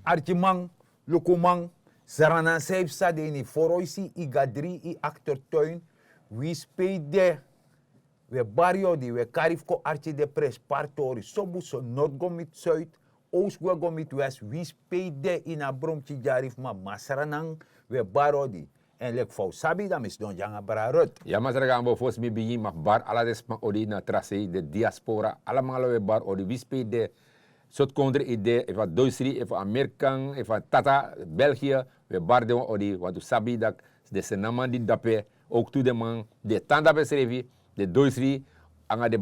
Archimang, Lukumang, Saranan Seipsa de ni Foroisi, Igadri, I achtertuin, wie speede, we barrio die we karifko archi de pres partori, sobuso Noordgomit Zuid, Oostgomit West, wie speede in a bromchi jarif ma Masaranang, we barodi. En lek fau sabi da mis don janga bararut. Ja, mas ragambo fos mi bigi mag bar ala des ma odi na trase de diaspora, ala mangalo we bar odi wie speede Sot kondre ide, eva Duitsland, eva Amerikaan, eva Tata, België, we barden odi, want u sabi dat de senaman di dape, ook toe de man, de tanda besrevi, de Duitsland, anga de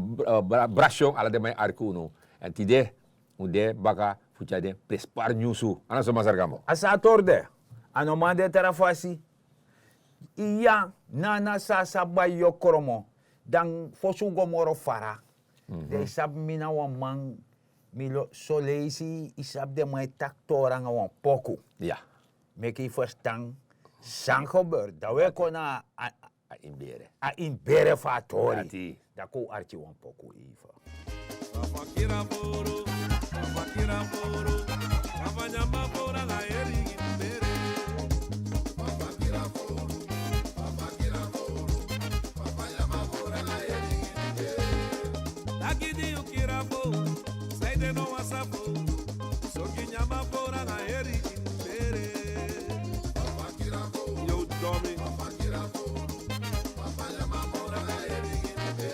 brasyon, ala de may arkuno. En tide, ude baka, fuchade, prespar nyusu. Ano so masargamo? Asa torde, ano mande terafasi, iya nana sa sabay yo koromo, dang fosugo moro fara, de sab mina man, Milo solesi isab de mai taktora nga wan poku. Ja. Meki verstang sang gebeurt. Dat we kona inbere. A inbere fatori. Ati. Da ko archi wan poku ifa. Fakira boro, fakira boro, kafanyama bora na eri inbere. Fakira boro, kafanyama bora na eri inbere. Takidi ukira boro. De no wasapo, so kinyama bora na eri inbere. Papa kirafo, yo domi. Papa kirafo, papa yama bora na eri inbere.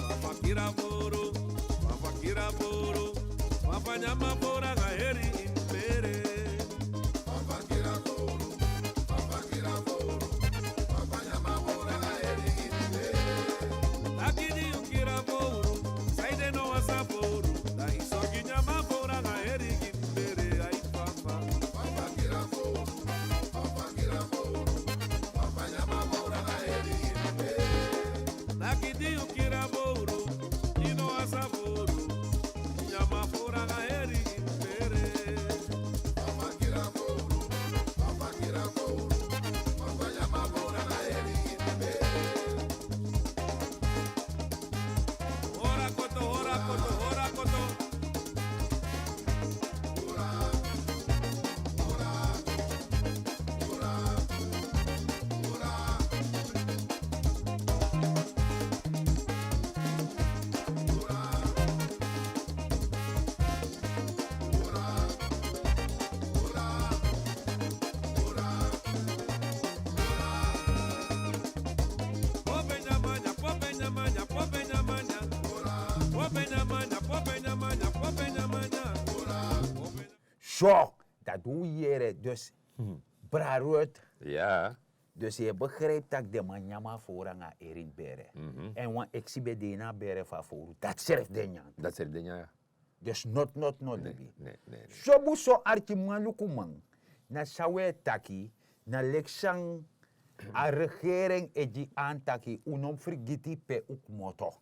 Papa kirafo. Nyama bora ga eri inbere. Papa kiraforo, papa nyama bora ga eri inbere. Lakini ukiraforo, saide no asaforo, da isogi nyama bora ga eri inbere. Ay papa, papa kiraforo, papa nyama bora ga eri inbere. Lakini ukiraforo, ino asaforo. Zo, dat doe je dus braarut. Ja. Dus je begrijpt dat de man nyama voor aan erin bere. En wan exhibe de na bere van voor. Dat zegt de nyan. Dat zegt de nyan. Dus not libi. Nee. Zo bu so arti man lukumang. Na sawe taki, na leksang a regering e die aantaki unom frigiti pe ook moto.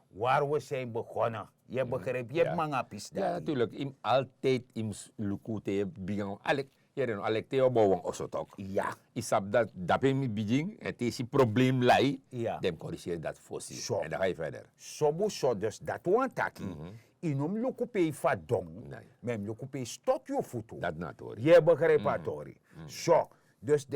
Waar we zijn begonnen. Je begrijpt, je hebt manga pis. Ja, natuurlijk. Im altijd im lukute bigang alek. Jere no alek teo bawang osotok. Ja. Isab dat dape mi bijing het is een probleem lai. Ja. Dem corrigeer dat fossi. Zo. En dan ga je verder. Sobu so dus dat wan taki. Inom lukupe fa dong. Nee. Mem lukupe stot yo futu. Dat natori. Je begrijpt tori. Zo. Dus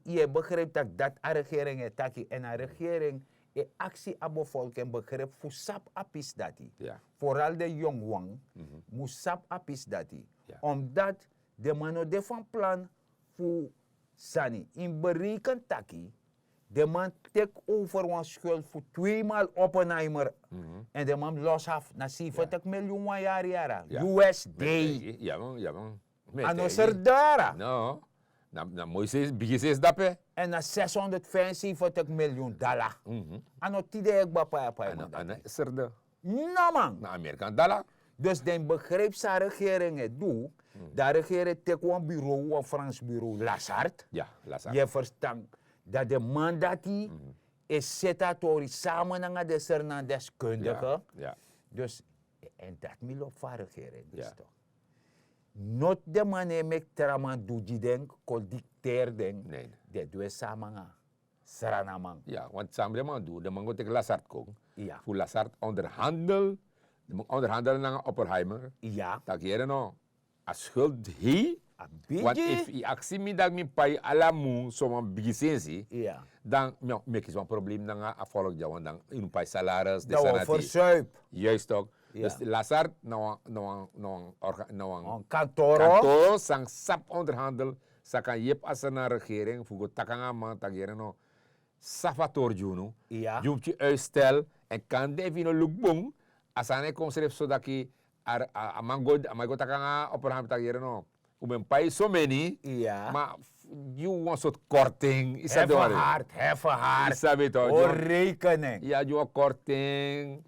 je begrijpt dat a regering is taki en a regering e actie abo volk en begrip voor sap apis dati. Ja. Vooral de jongwang moet sap apis dati. Ja. Omdat de man de van plan voor sani in bereken taki. De man take over een schuld voor 2 maal Oppenheimer. En de man los af na 70 miljoen jaar. Ja. USD. Ja man. Ano serdara. No. Na Moises, bigises dape. En na 675 miljoen dollar. Ano tide ek bapa pa. Ana serde. No man. Na Amerikaan dollar. Dus de begreep sa regering het doe. De regering tek een bureau, een Frans bureau, Lazard. Ja, Lazard. Je verstand dat de mandati is setatori samen met de sernan deskundige. Ja. Dus, en dat wil op van regering dus toch. Not de mane mek teraman duji denk, kol dicteer denk, Nee. de dwe samanga. Saranamang. Ja, want samen de man doen, de man gaat tegen Lazard komen. Ja. Voor Lazard onderhandel, de man onderhandelen naar Oppenheimer. Ja. Dat je no, a schuld hi, A want biggie. if i actie mi dat mi pai alamu, zo'n bigisensi, Ja. dan mek is een probleem dan a volk ja, want dan in pai salaris, de Dat we sanati. verzuip. Juist ook. Ja. Dus Lazard, nou Een kantoro. kantoor, sang sap onderhandel, sa kan jep as na regering, voor takanga man, tak no, Safator Juno, Ja. Jumtje uitstel en kan de vino lukbong, als hij kon schrijven zodat hij amango takanga op een hand no, om een paar so many, Ja. maar you want soort korting, is dat Heffen door? hard, heffen hard. Is dat toch? O rekening. Ja, you korting,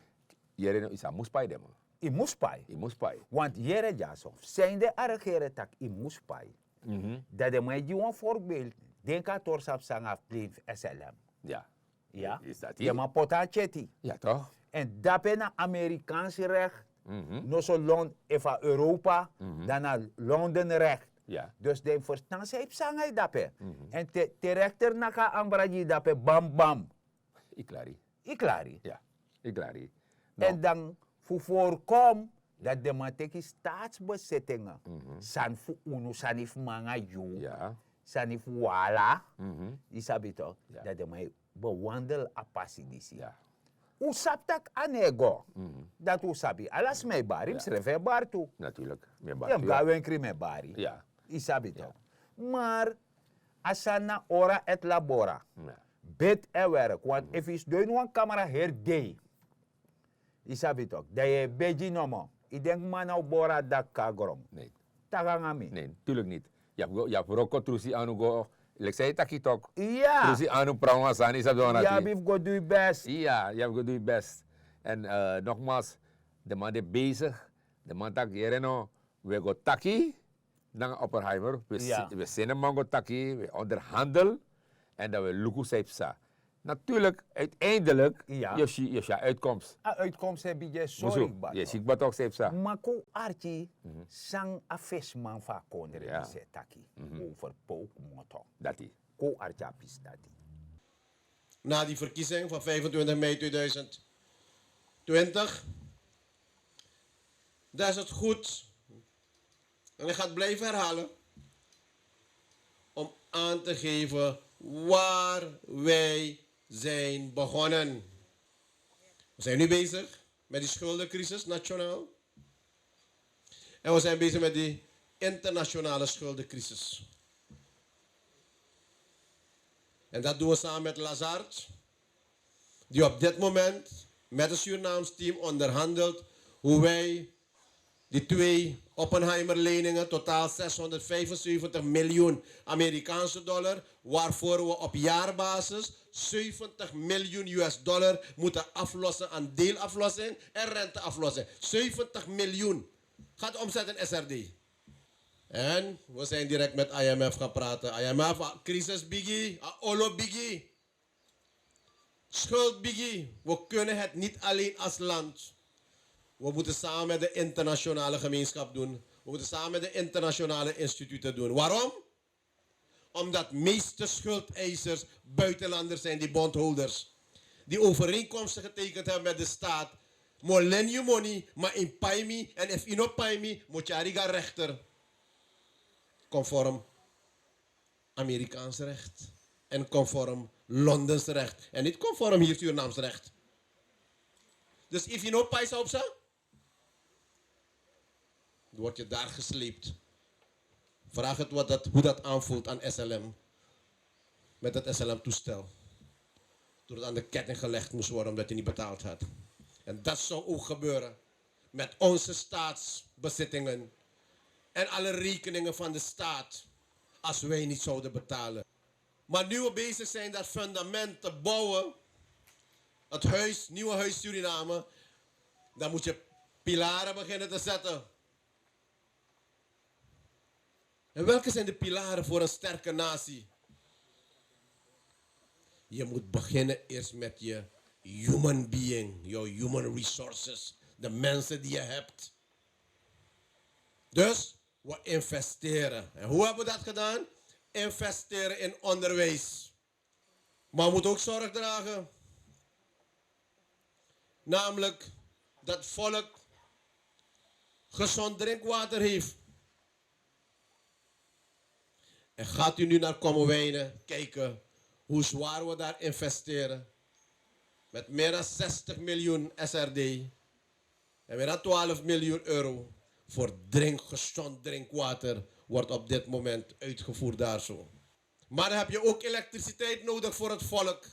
jere no, is dat moest bij dem, I moest pai. je moest bij. Want jere jasof, zijn de arregeren tak i moest pai. Dat de mij een voorbeeld. Denk aan torsap sang af plein SLM. Ja. Ja. Is dat Je hier? ma potacheti. Ja, toch? En dat ben na Amerikaanse recht. No zo even Europa, dan naar Londen recht. Ja. Dus de verstaan ze heeft zangay dape. En te rechter naka ambraji dape bam bam. Ik klari. Ik klari. Ja, ik klari. En dan voor voorkom dat de mateki staatsbezittingen san fu unu sanif manga yu, Ja. sanif wala, isabi toch, Ja. dat de mij bewandel apasidisi. Ja. Usaptak anego, dat usabi. Alas mij bari, msrefe bar tu. Natuurlijk. Meer Je bak. gawen kri me bari. Ja. Isabi toch. Maar, asana ora et labora. Ja. Bet e werk, want if is doing one camera her day. Isabi toch, dat je beji nomo. Ik denk man nou bora da kagrom. Nee. Tagangami. Nee, tuurlijk niet. Je hebt roko trusi anu go. Ik zei taki tok. Ja. Trusi anu prawa san is dat Ja, nati. bif go do je best. Ja, je hebt doe je best. En nogmaals, de man is bezig. De man tak no, we go taki. Dan Oppenheimer. Ja. We zijn een man go taki. We onderhandel. En dat we luku seipsa. Natuurlijk, uiteindelijk, Ja. je uitkomst. A uitkomst heb je sorry Musu, ba. je ziet wat ook seipsa. Maar ko archi sang afesman va kondre Ja. se taki. Over pook moto. Dat die. Ko archi apis taki. Na die verkiezing van 25 mei 2020. Dat is het goed. En ik ga het blijven herhalen. Om aan te geven waar wij zijn begonnen. We zijn nu bezig met die schuldencrisis nationaal. En we zijn bezig met die internationale schuldencrisis. En dat doen we samen met Lazard, die op dit moment met het Surinaams team onderhandelt hoe wij die 2 Oppenheimer-leningen, totaal 675 miljoen Amerikaanse dollar, waarvoor we op jaarbasis 70 miljoen US-dollar moeten aflossen aan deelaflossing en renteaflossing. 70 miljoen gaat omzetten in SRD. En we zijn direct met IMF gaan praten. IMF, crisis biggie, olo biggie. Schuld biggie. We kunnen het niet alleen als land. We moeten samen met de internationale gemeenschap doen. We moeten samen met de internationale instituten doen. Waarom? Omdat de meeste schuldeisers buitenlanders zijn, die bondholders. Die overeenkomsten getekend hebben met de staat. Mo lend you money, maar in pay me. En if you not pay me, moet je ariga rechter. Conform Amerikaans recht. En conform Londens recht. En niet conform hier Surinaams recht. Dus if you no pay op ze, dan word je daar gesleept. Vraag het hoe dat aanvoelt aan SLM. Met het SLM-toestel. Toen het aan de ketting gelegd moest worden omdat hij niet betaald had. En dat zou ook gebeuren met onze staatsbezittingen. En alle rekeningen van de staat. Als wij niet zouden betalen. Maar nu we bezig zijn dat fundament te bouwen. Het huis, nieuwe huis Suriname. Dan moet je pilaren beginnen te zetten. En welke zijn de pilaren voor een sterke natie? Je moet beginnen eerst met je human being. Je human resources. De mensen die je hebt. Dus, We investeren. En hoe hebben we dat gedaan? Investeren in onderwijs. Maar we moeten ook zorg dragen. Namelijk dat het volk gezond drinkwater heeft. En gaat u nu naar Kommerwijnen kijken hoe zwaar we daar investeren. Met meer dan 60 miljoen SRD. En meer dan 12 miljoen euro voor gezond drinkwater wordt op dit moment uitgevoerd daar zo. Maar dan heb je ook elektriciteit nodig voor het volk.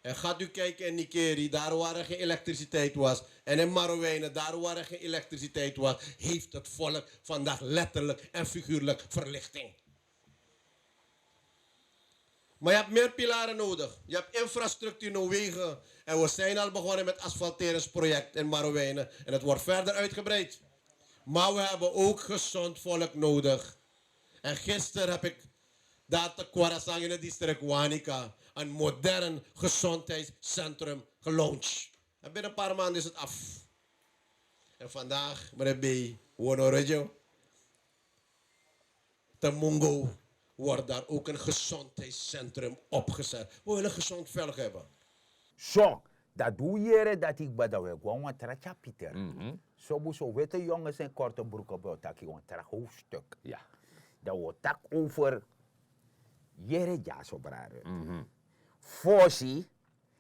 En gaat u kijken in Nikeri, daar waar er geen elektriciteit was. En in Marowijnen, daar waar er geen elektriciteit was, heeft het volk vandaag letterlijk en figuurlijk verlichting. Maar je hebt meer pilaren nodig. Je hebt infrastructuur nodig, wegen. En we zijn al begonnen met het asfalteringsproject in Marowijnen. En het wordt verder uitgebreid. Maar we hebben ook gezond volk nodig. En gisteren heb ik daar te Kwarasang in het district Wanica een modern gezondheidscentrum gelaunched. En binnen een paar maanden is het af. En vandaag, meneer B. Wonoregio, te Mungo, wordt daar ook een gezondheidscentrum opgezet. We willen gezond velg hebben. Zo, dat doe je dat ik bij de gewoon wat tracha Pieter. Zo witte jongens in korte broeken bij dat ik een tracha hoofdstuk. Ja. Dat wordt tak over jere ja zo brare. Fossi,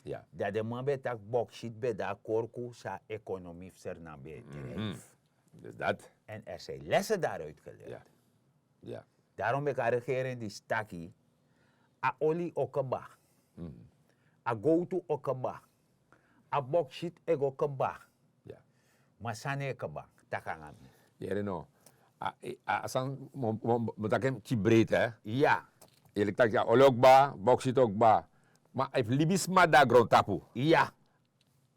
Ja. dat de man bij tak bokshit bij dat korku sa economie naar bedrijf. Dus dat. En er zijn lessen daaruit geleerd. Ja. Ja. Daarom heb ik een regering die staki. A oli okaba. A go to okaba. A bokshit ego okaba. Ja. Masane okaba. Takangami. Jere no. Asan mo takem breed hè. Ja. Eerlijk tak ja olokba, boksit ook ba. Maar if libisma da grond tapu. Ja.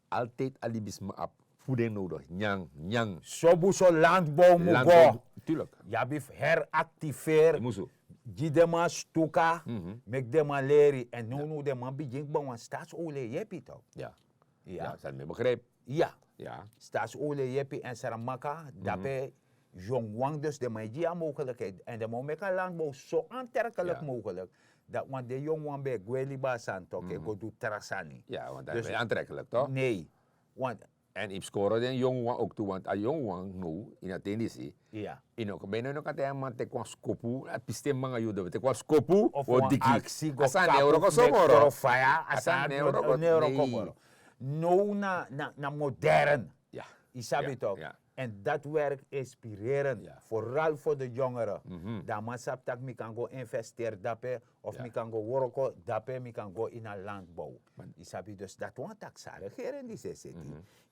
Altijd alibisma op. Voeding nodig. Nyang. Sobuso landbouw moet Landbouw, go. tuurlijk. Ja, bif heractiveer. Musu. Gidema stuka. Mek dema leri. En nu de man begint bij een staatsolie jepi toch? Ja. Ja. Ja, zijn me begreep. Ja. Ja. Staatsolie jepi en saramaka. Daarbij jongwang dus de magia mogelijkheid. En de moment kan landbouw zo aantrekkelijk Ja. mogelijk. Dat want de jongwang bij Gweliba san toch, go do terasani. Ja, want dat Dus- is aantrekkelijk toch? Nee. Want, En ik scoren den jongwang ook toe, want a jongwang nu in het indische. ja. In ook bijna nog aan het man te kwam skopu, het piste manga judo, te kwam skopu Of o een dikki. actie go Asan kapu euro ko mek somoro. profaya, Asan asan euro ko euro nee. komoro. No na modern. Ja. Isabi Ja, toch? ja. En dat werkt inspirerend. Ja. Vooral voor de jongeren. Dat man sap tak mi kan go investeren dape, of Ja. mi kan go worko dape, mi kan go in een landbouw. Isabi dus dat want tak sa regeren die se city.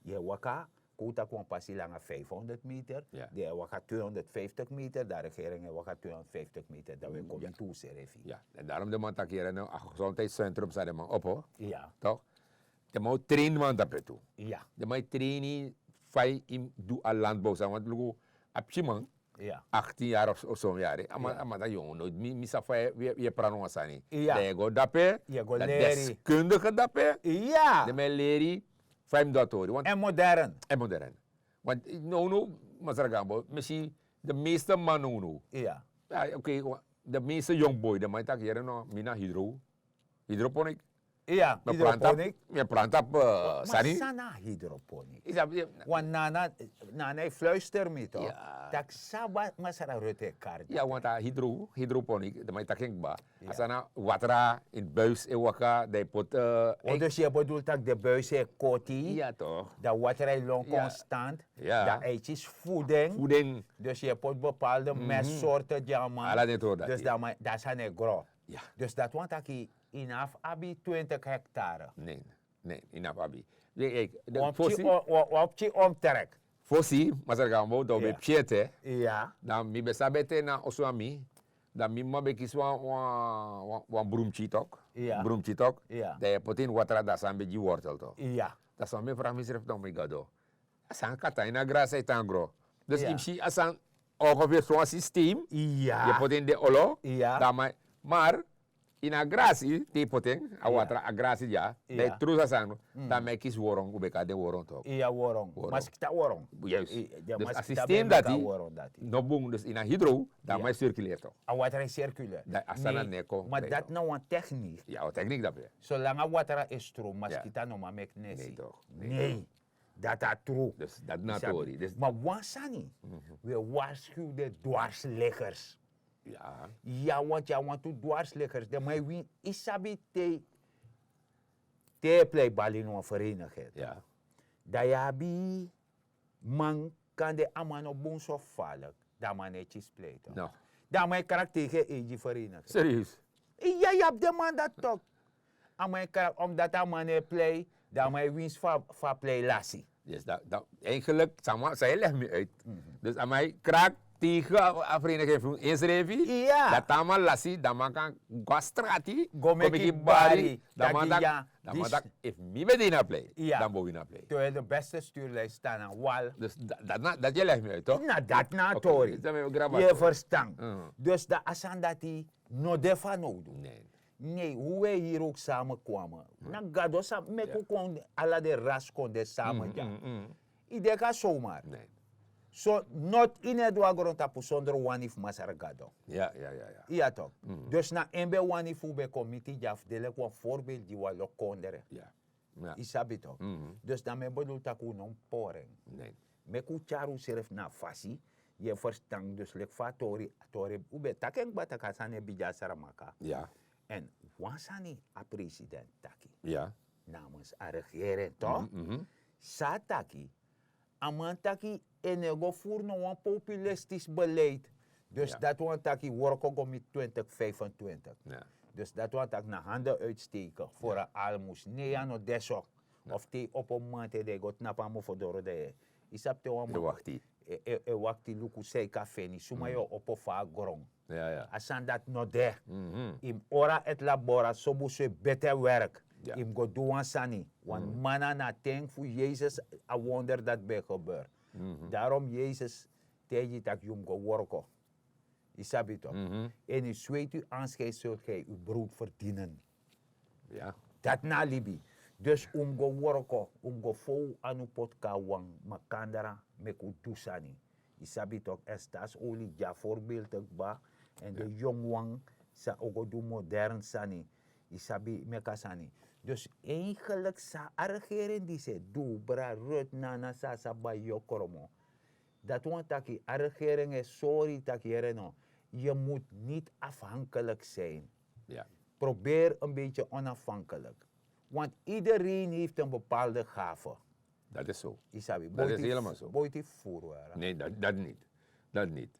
Je waka kota kwam passie lange 500 meter, Ja. de waka 250 meter, de regering waka 250 meter, dat we komen toe serefi. Ja, en daarom de man takeren een gezondheidscentrum zei de man op hoor. Ja. Toch? De man trainen man dat toe. Ja. De man trainen fai im doe al landbouw zijn, want lugu apje man. Ja. 18 jaar of zo'n jaar. Maar dat jongen nooit. Misa fai je prano asani. Ja. De go dape. Je go de leri. deskundige dape. Ja. De mij leren. Fai dat hoor. Want En modern. en modern. Want no, Masaragambo, misschien de meeste mannen no. Ja. Ja, oké, de meeste young boy, de mij tak hier no, mina hydroponic. Ja, hydroponic. Je plant op Maar sani. sana hydroponic. Is dat Want nana fluister me toch? Ja. Tak saba masara rote kaart. ja, want hydroponic, de mij tak ik ba. Ja. Asana water in buis e waka, de pot. Dus je bedoelt dat de buis is koti, Ja toch. dat water is long Ja. constant, Ja. dat eitjes voeding, Voeding. dus je pot bepaalde mestsoorten jammer. Ala net hoor dat. Dus dat zijn er groot. Ja. Dus dat want dat je enough abi 20 hectare. Nee, enough abi. De Optie omtrek. Fossi, Masaragambo, dat Ja. we pjete. Ja. Dan mi besa bete na oswami. Dan mi ma bekis wan broemchi tok. Ja. Broemchi tok. Ja. Da je potin watra da san beji wortel tok. Ja. Da san me vraag misref dan me gado. Asan kata ina grasa itangro. Dus Ja. imsi asan ongeveer zo'n systeem. Ja. Je potin de olo. Ja. Dan maar In agrasi, te poteng, awatra agrasi ja, Ja. de trusa sano, dan mij kies worong, ubeka de worong toch. Iya worong. Worong. Mas kita worong. Juist. Ja, Dus mas als kita systeem bemeka dat worong dati. no bung, dus in een hydro, dan Ja. mij circuleert toch. A water is circulair. Da asana neko, Maar nee, dat toch. nou een techniek. Ja, wat techniek dat weer. Zolang a water is stroom, mas Ja. kita no ma mek nesi. Nee, toch. Nee, Nee. Dat is true. Dus dat Isabi. natori. Dus, Maar wansani, we waarschuwen de dwarsliggers. ja, Ja, want ja, want to dwarsliggers, de mij win isabi te play bal in een vereniging. ja. Dat ja bi man kan de amano bon zo vallen, dat man netjes play toch. No. Dat mij karakter tegen die vereniging. Serieus. Ja, ja, de man dat toch. Omdat dat man play, dat mij wins van play lassie. Dus dat, eigenlijk, zij legt me uit. Dus aan mij kraak tegen een vereniging van inschrijving. Ja. Dat allemaal lassie, dat man kan gastrati, Gomeki bari, dat man dat dat, ja, dat die man dat, if me bedina play, Ja. dan boven na play. Terwijl de beste stuurlijst staan aan wal. Dus dat je legt me uit, toch? Nou, dat na Oké, tori. dat hebben we graag Je wat. verstand. Mhm. Dus dat asan dat die no defa no doen. Nee. Nee, hoe wij hier ook samen kwamen. Na gado sa meku kon ala de ras kon de samen ja. Ide ka zomaar. Nee. So not in het wagron tapu zonder wanif masar gado. Ja. Ja toch. Dus na embe wanif ube committee jaf dele kwa voorbeeld die walo kondere. Ja. Ja. Isabi toch. Dus dan me bedoel taku non poreng. Nee. Meku charu seref na fasi. Je verstand dus lek fa tori ube taken bataka sane bija saramaka. Ja. En wansani a president taki Ja. namens a regering toch? Sa taki, a man taki enego voer no een populistisch beleid. Dus Ja. dat we taki worko go met 2025. Ja. Dus dat we tak na handen uitsteken voor een almoes. Nee, ano deso. Of te op een maand de got napa mo fodoro de. Isap te Je wama. wacht die. Wakti luku sei café ni sumayo op fa grong. Ja. Asan dat no de. Mhm. Im ora et labora sobu se beter werk. Ja. Im go doen sani. Want mana na denk voor Jezus a wonder dat bij gebeurt. Daarom Jezus tegen dat jum go worko. Isabi toch? En u zweet u aanschijf zult gij uw brood verdienen. Ja. Dat na libi. Dus go worko, go fou anu potka wang makandara meku tusani. Isabi toch, estas oli ja voorbeeld ba. En de jong wang sa ogo do modern sani. Isabi mekasani. Dus eigenlijk sa regering die se do bra rut nana sa ba yokoromo. Dat want taki regering is sorry taki ereno. Je moet niet afhankelijk zijn. Ja. Probeer een beetje onafhankelijk. Want iedereen heeft een bepaalde gave. Dat is zo. Isabi, Dat is helemaal zo. Boyti voerwaren. Nee, dat niet. Dat niet.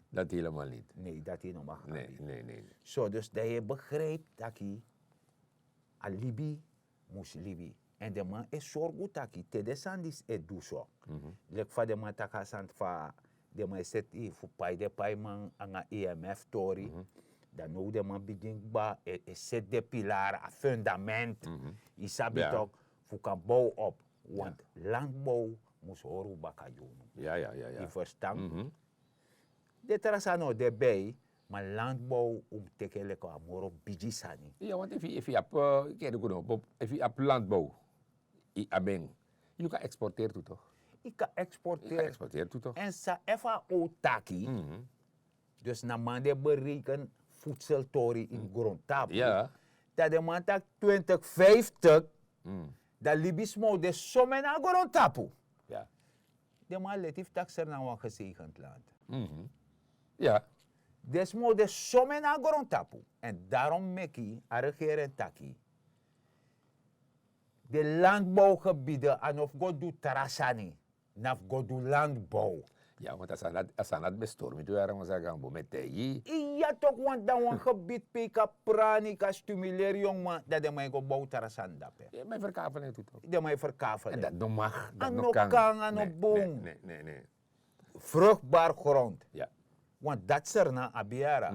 Dat helemaal niet. Nee, dat is nog maar. Nee. Zo, dus dat je begrijpt dat je alibi moest libi. En de man is zorgen dat je te descendis et doe zo. Lek van de man takasant van de man zet hier voor pai de pai man aan een EMF tori. Dan nou de man begint ba zet de pilaar, een fundament. Isabi Ja. toch voor kan bouwen op. Want landbouw moest horen bakajoen. Ja. Je verstand? De terrasano de bij, maar landbouw tekelijk amoro bijisani. Ja, want if je hebt, kijk ook if je hebt landbouw, je kan exporteren toch? Ik kan Je kan exporteren. exporteren toch? En sa efa otaki, dus na man de bereken voedseltori in grondtap. Ja. Dat de man tak 2050, dat libismo de somen na grondtapu. Ja. De man letief tak ser na een gezegend land. Ja. Desmo de somen na grondtapu. En daarom meki, a regering taki, de landbouwgebieden en of God doet terrasani, naf God doet landbouw. Ja, want als aan dat bestorming toe waren, we zeggen, met die. Ja toch, want dan een gebied peka prani ka stimuleren jongman, dat de mij go bouw terrasan dape. Ja, mijn verkavelen toe toch? De mij verkavelen. En dat nog mag, dat Ano nog kan. kan, ano Nee, boom. Nee. Vruchtbaar grond. Ja. Want dat ser na abiara.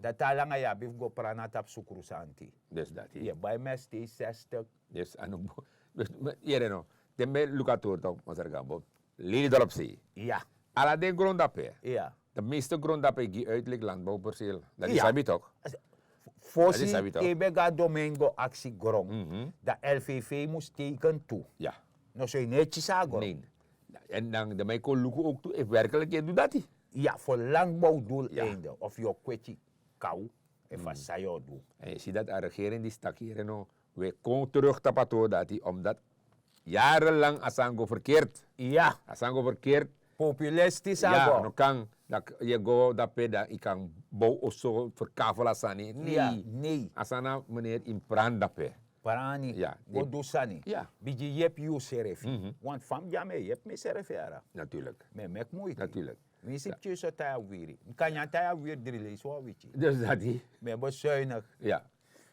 Dat talang ay abif go prana tap sukrusanti. Dus dat hier. Je bij mij steeds 60. Dus aan dus hier no. Dan ben Lucator toch, we zeggen, leden erop zie. Ja, Alla de grond dape. ja. De meeste grond dape die uitelijk landbouwperceel. Dat is Ja. sabi toch? Fossi sabi toch? ebega domingo actie grong. De LVV moest teken toe. Ja. Nou zou je netjes zeggen. Nee. En dan de mij kon lukken ook toe. If werkelijk je doet dat. Ja, voor landbouwdoeleinden. Of je kwetje kou. En van sayo doe. En je ziet dat de regering die stak hier en we komen terug te pato dat hij omdat jarenlang Asango verkeerd. Ja, Asango verkeerd. populistisch Ja, ago. no kan dat je go dat pe dat ik kan bouw of zo verkavelen asani. Nee. Ja, nee. Asana meneer in brand dat pe. Parani, Ja, go do sani. Ja. Biji yep you seref. Want fam jame yep me seref yara. Natuurlijk. Me mek moeite. Natuurlijk. Wie zit je zo taya wiri? Kan je taya weer drille zo wichi. Dus dat die. Me bezuinig. Ja.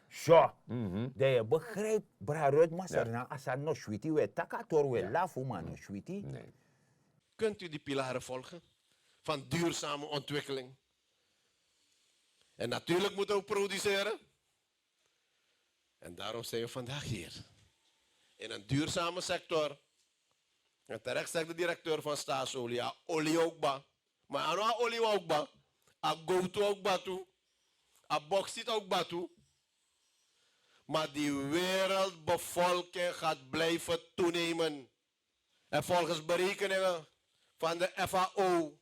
Zo. De je begrijpt, bra Ruud Masser Ja. na asan no shwiti we takator we lafu man no shwiti. Nee. Kunt u die pilaren volgen? Van duurzame ontwikkeling. En natuurlijk moeten we produceren. En daarom zijn we vandaag hier. In een duurzame sector. En terecht zegt de directeur van Staatsolie, ja, olie ook ba. Maar aan olie ook ba. A goud ook ba toe. A bauxiet ook ba toe. Maar die wereldbevolking gaat blijven toenemen. En volgens berekeningen van de FAO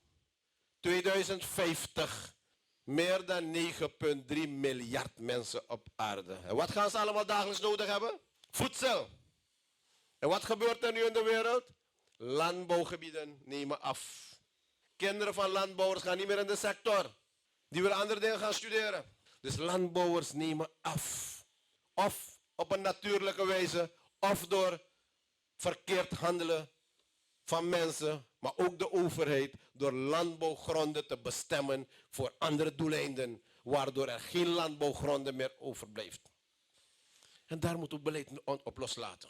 2050 meer dan 9,3 miljard mensen op aarde. En wat gaan ze allemaal dagelijks nodig hebben? Voedsel. En wat gebeurt er nu in de wereld? Landbouwgebieden nemen af. Kinderen van landbouwers gaan niet meer in de sector. Die willen andere dingen gaan studeren. Dus landbouwers nemen af. Of op een natuurlijke wijze, of door verkeerd handelen van mensen, maar ook de overheid, door landbouwgronden te bestemmen voor andere doeleinden, waardoor er geen landbouwgronden meer overblijft. En daar moeten we beleid op loslaten.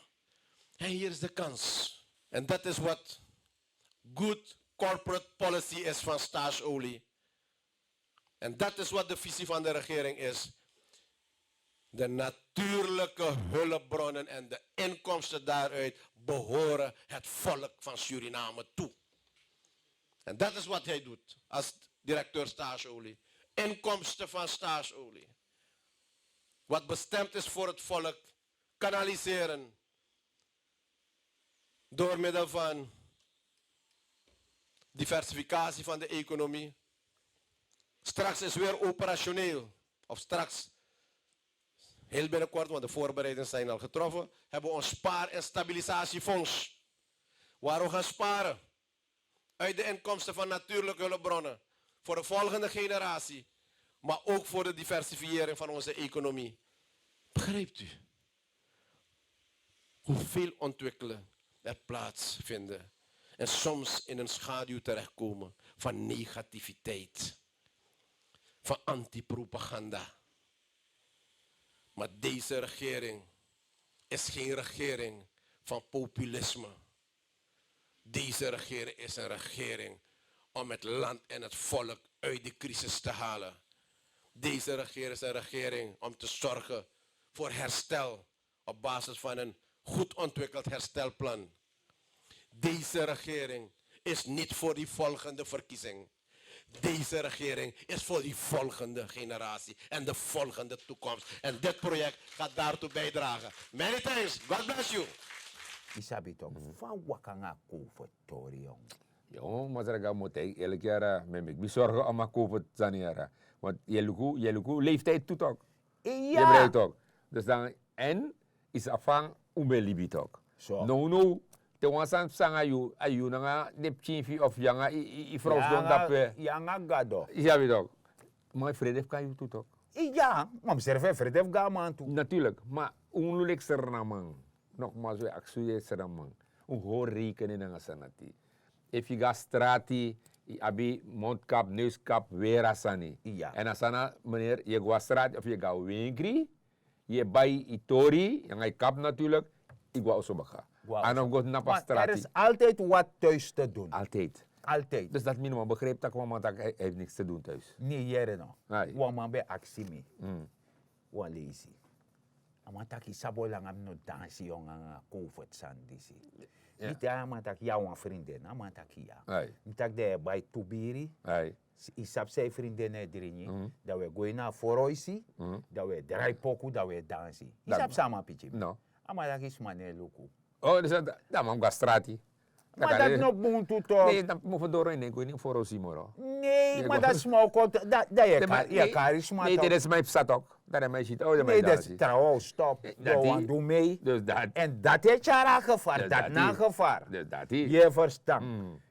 En hier is de kans. En dat is wat good corporate policy is van Staatsolie. En dat is wat de visie van de regering is. De natuurlijke hulpbronnen en de inkomsten daaruit behoren het volk van Suriname toe. En dat is wat hij doet als directeur Staatsolie. Inkomsten van Staatsolie. Wat bestemd is voor het volk, kanaliseren. Door middel van diversificatie van de economie. Straks is weer operationeel. Of straks, heel binnenkort, want de voorbereidingen zijn al getroffen, hebben we ons spaar- en stabilisatiefonds. Waar we gaan sparen. Uit de inkomsten van natuurlijke hulpbronnen. Voor de volgende generatie. Maar ook voor de diversifiëring van onze economie. Begrijpt u? Hoeveel ontwikkelen er plaatsvinden. En soms in een schaduw terechtkomen van negativiteit. Van antipropaganda. Maar deze regering is geen regering van populisme. Deze regering is een regering om het land en het volk uit de crisis te halen. Deze regering is een regering om te zorgen voor herstel op basis van een goed ontwikkeld herstelplan. Deze regering is niet voor die volgende verkiezing. Deze regering is voor die volgende generatie en de volgende toekomst. En dit project gaat daartoe bijdragen. Many thanks. God bless you. Isabi toch, van wakanga kovertorium. Jong, maar zeg ik moet elk jaar met me bezorgen om mijn kopen te saneren. Want je lukt leeftijd toe toch? Je Ja. breidt ook. Dus dan, en is afhang umbelibi toch? Zo. No, te wansan sang ayu nanga nepchinfi of yanga i vrouws don dape. Yanga gado. Ja, weet ook. Maar vrede kan je toe toch? Ja, maar serve verdef gaman tu. Natuurlijk, maar onlulik seranamang. Nogmaals, we actie seranamang. Hoor rekenen en sanati. If je gaat strati, abi mondkap, neuskap, weer asani. Ja. En asana, meneer, je gaat straat of je gaat winkri, je bij itori, je gaat kap natuurlijk, ik ga ook baka. Wow. En dan gaat naar Maar er strati. is altijd wat thuis te doen. Altijd. Altijd. Dus dat minimum begreep dat kwam, want hij heeft niks te doen thuis. Nee, jere no. Nee. Wan man be actie me. Wan lazy. Amataki sabo lang am no dansi yung ang comfort san disi. Yeah. Ita amataki ya wan vriendin, amataki ya. Ay. Mitak de by Tubiri, Ay. isap say vriendin e dirini, da we go na foroisi, da we drai poku, da we dansi. Isap sama pichi. No. Amataki smane luku. Oh, dus dat man gastrati. Madak no buntu to. Nee, dan mo fodoro in ko ni foro simoro. Nee, Nee, maar go- dat is maar kort. Dat je charisma. Nee, dit is mijn satok. Dat is mijn shit. Oh, dat is Nee, mijn dat is dansie. trouwens, stop. Doe mee. Dus dat. En dat is jara gevaar, Dus dat dat na is- gevaar. Dus dat is. Je verstand.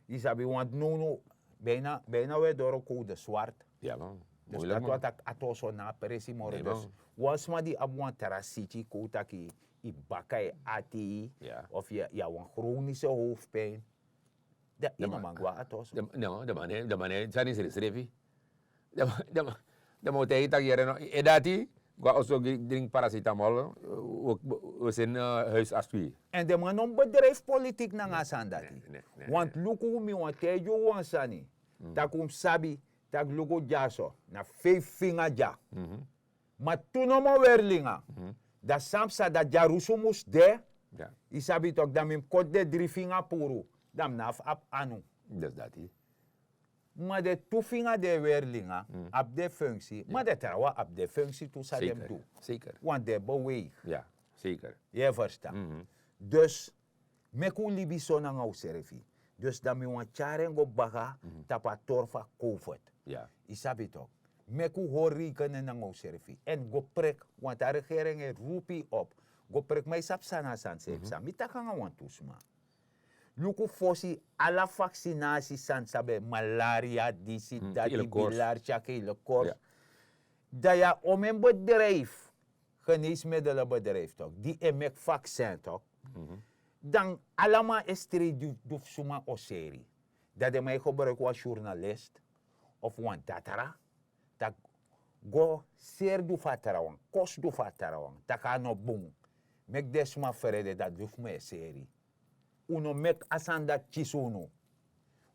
Je sabi, want nu, bijna we door elkaar de zwart. Ja, man. Dus Moeilijk, dat man. wat ik atoso na peresi moro. Nee, Dus man. was maar die abuan terasiti koutaki, i bakai ati, Ja. of je een chronische hoofdpijn. Dat Ja, is maar- man gwa atoso. No, de man zijn niet schreef. De moet hij dat hier no. Edati, gua also drink paracetamol. We zijn huis asui. En de man om bedrijf politiek na nga sandati. Nee. Want luku mi wan tejo wan sani. Tak sabi, tak luku jaso. Na 5 vinger ja. Maar toen mo werlinga. Da samsa da jarusumus de. Ja, Isabi tok da mim kot de 3 vinger puru. Dam naf ap anu. dus dat is. Maar de 2 vinger de werlinga. Ap de functie. Maar de trawa ap de functie tu sa dem Zeker. tu. Zeker. Want de beweeg. Ja, zeker. Je verstaat. Dus, meku libi so na ngau serefi. Dus dan mi wan charengo baga tapa torfa comfort. Ja. Isabi toch. Meku hori kenen na ngau serefi. En go prek, want de regering het roepi op. Go prek mij sap sana san sepsa. Mita kanga wan tusma. Luku fosi ala vaccinatie san sabe malaria, disi, dati, hele koorts. bilar, chake, hele koorts. Ja. Dat ja om een bedrijf, geneesmiddelenbedrijf toch, die emek vaccin toch, dan allemaal estri duf suma o serie. Dat de mij gebruik was journalist of wan datara, dat go ser du fatarawan, kos du fatarawan, taka no boom. Mek desma verrede dat duf me serie. Uno mek asanda chisunu.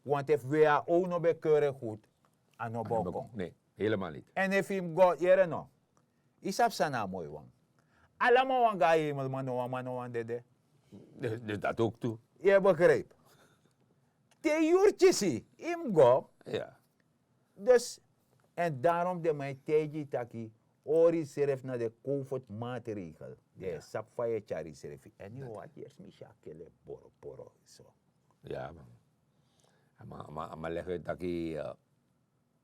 Want if we are ono bekeurig goed, ano bokong. Nee, helemaal niet. En if him go here no, isap sana mooi wang. Allemaal wang ga je mano wan dede. Dus dat ook toe. Je begrijpt. Te jurtjesi, him go. Ja. Dus, en daarom de mij teji taki, ori seref na de comfort maatregel. De sap van je chari seref. En je wat eerst misha kele poro so. Ja, man. Maar leggen dat je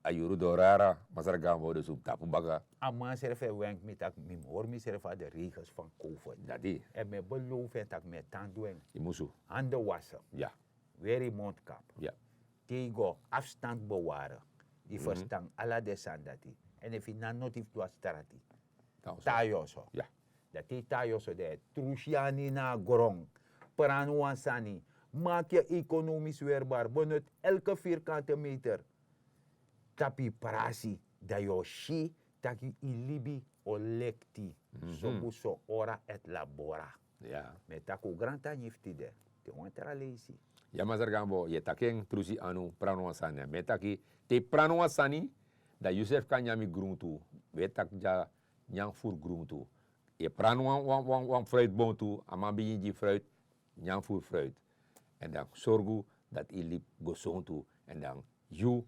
ayuru dorara, maar ze gaan worden zoek tapu baga. Ama seref wenk mi tak mi hoor mi seref de regels van comfort. Dat is. En me beloof en tak me tandwen. Je moet zo. Handen wassen. Ja. Weer je mondkap. Ja. Tego afstand bewaren. Die verstand alla de sandati. En if je dan notief doa starati. Nou, zo. Tayo so. Ja. Dat die tayo so de trusiani na grong. Paranuansani. Maak je economisch weerbaar. Benut elke vierkante meter. Tapi prasi. Da yo shi. Taki ilibi o lekti. So buso ora et labora. Ja. Met taku granta nifti de. Te wantara leisi. Ja, maar ze gaan bo, je taken trusi anu pranuasani. Metaki, te pranuasani, da Yusuf kan yami gruntu. Wetak ja nyang fur gruntu. Je pranuan fruitboom toe, amambi die fruit, nyang fur fruit. En dan zorgu dat je liep gezond toe. En dan, you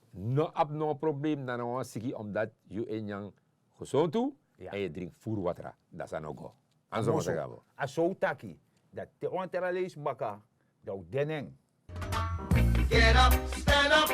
no ab no probleem dan een siki omdat je en nyang gezond toe. Ja. En je drinkt voerwater. Dat is aan go. En zo moet je gaan. Aso taki. Dat te wantara leis baka. Dat deneng. Get up, stand up